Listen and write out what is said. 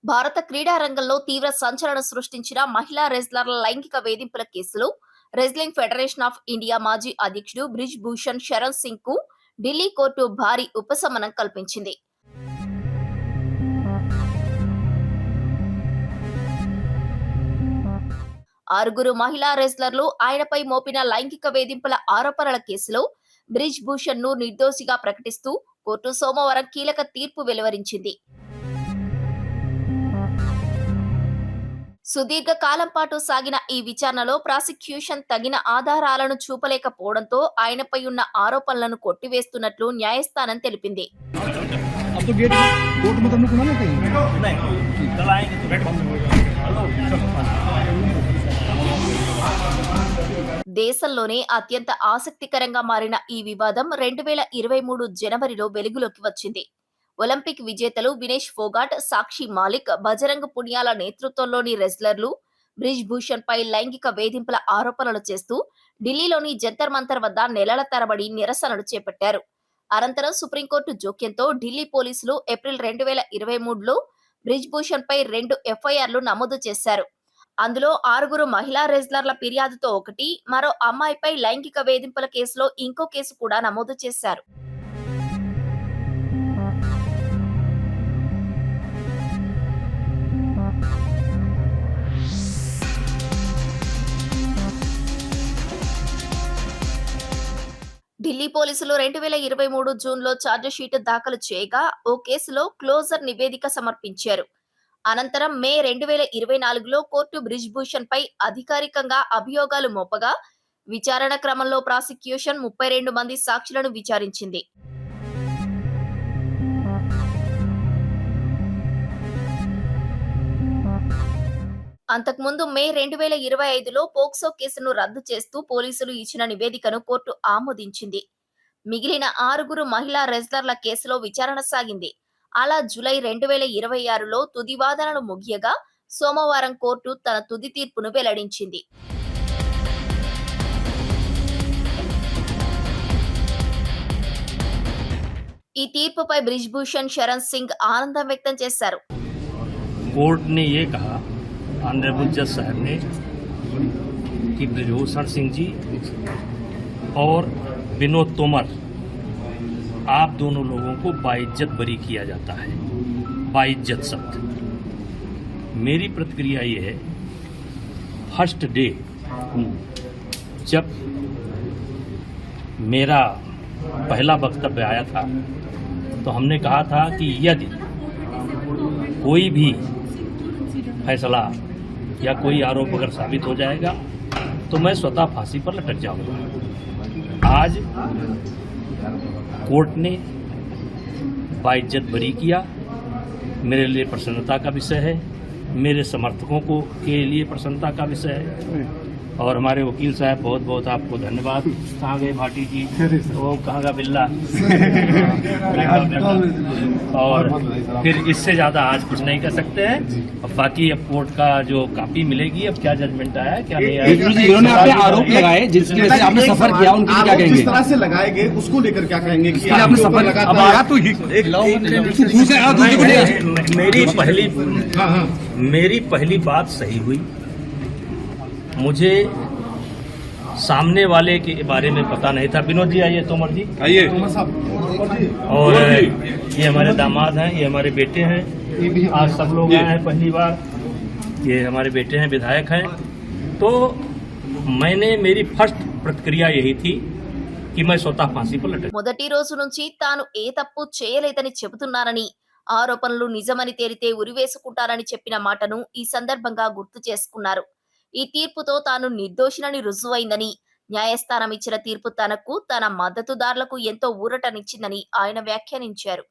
భారత క్రీడా రంగంలో తీవ్ర సంచలనం సృష్టించిన మహిళా రెజ్లర్ల లైంగిక వేధింపుల కేసులో రెజ్లింగ్ ఫెడరేషన్ ఆఫ్ ఇండియా మాజీ అధ్యక్షుడు బ్రిజ్ భూషణ్ శరణ్ సింగ్ కు ఢిల్లీ కోర్టు భారీ ఉపశమనం కల్పించింది. ఆరుగురు మహిళా రెజ్లర్లు ఆయనపై మోపిన లైంగిక వేధింపుల ఆరోపణల కేసులో బ్రిజ్ భూషణ్ ను నిర్దోషిగా ప్రకటిస్తూ కోర్టు సోమవారం కీలక తీర్పు వెలువరించింది. సుదీర్ఘ కాలం పాటు సాగిన ఈ విచారణలో ప్రాసిక్యూషన్ తగిన ఆధారాలను చూపలేకపోవడంతో ఆయనపై ఉన్న ఆరోపణలను కొట్టివేస్తున్నట్లు న్యాయస్థానం తెలిపింది. దేశంలోనే అత్యంత ఆసక్తికరంగా మారిన ఈ వివాదం 2023 జనవరిలో వెలుగులోకి వచ్చింది. ఒలింపిక్ విజేతలు వినేష్ ఫోగాట్, సాక్షి మాలిక్, బజరంగ్ పునియాల నేతృత్వంలోని రెజ్లర్లు బ్రిజ్ భూషణ్ పై లైంగిక వేధింపుల ఆరోపణలు చేస్తూ ఢిల్లీలోని జంతర్ మంతర్ వద్ద నెలల తరబడి నిరసనలు చేపట్టారు. అనంతరం సుప్రీంకోర్టు జోక్యంతో ఢిల్లీ పోలీసులు ఏప్రిల్ 2023లో బ్రిజ్ భూషణ్ పై 2 ఎఫ్ఐఆర్లు నమోదు చేశారు. అందులో 6 మహిళా రెజ్లర్ల ఫిర్యాదుతో ఒకటి, మరో అమ్మాయిపై లైంగిక వేధింపుల కేసులో ఇంకో కేసు కూడా నమోదు చేశారు. ఢిల్లీ పోలీసులు 2023 జూన్లో ఛార్జిషీట్ దాఖలు చేయగా ఓ కేసులో క్లోజర్ నివేదిక సమర్పించారు. అనంతరం మే 2024లో కోర్టు బ్రిజ్ భూషణ్ పై అధికారికంగా అభియోగాలు మోపగా విచారణ క్రమంలో ప్రాసిక్యూషన్ 32 మంది సాక్షులను విచారించింది. అంతకుముందు మే 2025లో పోక్సో కేసును రద్దు చేస్తూ పోలీసులు ఇచ్చిన నివేదికను కోర్టు ఆమోదించింది. మిగిలిన 6 మహిళా రెజ్లర్ల కేసులో విచారణ సాగింది. అలా జూలై 2026లో తుది వాదనలు ముగియగా సోమవారం కోర్టు తన తుది తీర్పును వెల్లడించింది. ఈ తీర్పుపై బ్రిజ్ భూషణ్ శరణ్ సింగ్ ఆనందం వ్యక్తం చేశారు. कोर्ट ने ये कहा ऑनरेबल जज साहब ने कि ब्रिजभूषण सिंह जी और विनोद तोमर आप दोनों लोगों को बाइज्जत बरी किया जाता है। बाइज्जत शब्द मेरी प्रतिक्रिया ये है, फर्स्ट डे जब मेरा पहला वक्तव्य आया था तो हमने कहा था कि यदि कोई भी फैसला या कोई आरोप अगर साबित हो जाएगा तो मैं स्वतः फांसी पर लटक जाऊंगा। आज कोर्ट ने बाइज्जत बरी किया, मेरे लिए प्रसन्नता का विषय है, मेरे समर्थकों को के लिए प्रसन्नता का विषय है। और हमारे वकील साहब बहुत बहुत आपको धन्यवाद। कहाँ गए भाटी जी, वो कहाँ का बिल्ला और फिर इससे ज्यादा आज कुछ नहीं कर सकते हैं। अब बाकी अब कोर्ट का जो कापी मिलेगी, अब क्या जजमेंट आया क्या नहीं आया। इन्होंने आपने आरोप लगाए जिसकी वजह से आपने सफर किया, उनके लिए क्या कहेंगे? किस तरह से लगाए गए उसको लेकर क्या कहेंगे कि आपने सफर मेरी पहली बात सही हुई। मुझे सामने वाले के बारे में पता नहीं था। विनोद जी आइए, तोमर जी आइए, और ये हमारे दामाद हैं, ये हमारे बेटे हैं। आज सब लोग आए हैं पहली बार, ये हमारे बेटे हैं, विधायक हैं। तो मेरी फर्स्ट प्रतिक्रिया यही थी कि मैं स्वतः फांसी पर लटक। మొదటి రోజు నుంచి తాను ఏ తప్పు చేయలేదని చెబుతున్నారని, ఆరోపణలు నిజమని తేలితే ఉరివేసుకుంటారని చెప్పిన మాటను ఈ సందర్భంగా గుర్తు చేసుకున్నారు. ఈ తీర్పుతో తాను నిర్దోషినని రుజువైందని, న్యాయస్థానం ఇచ్చిన తీర్పు తనకు, తన మద్దతుదారులకు ఎంతో ఊరటనిచ్చిందని ఆయన వ్యాఖ్యానించారు.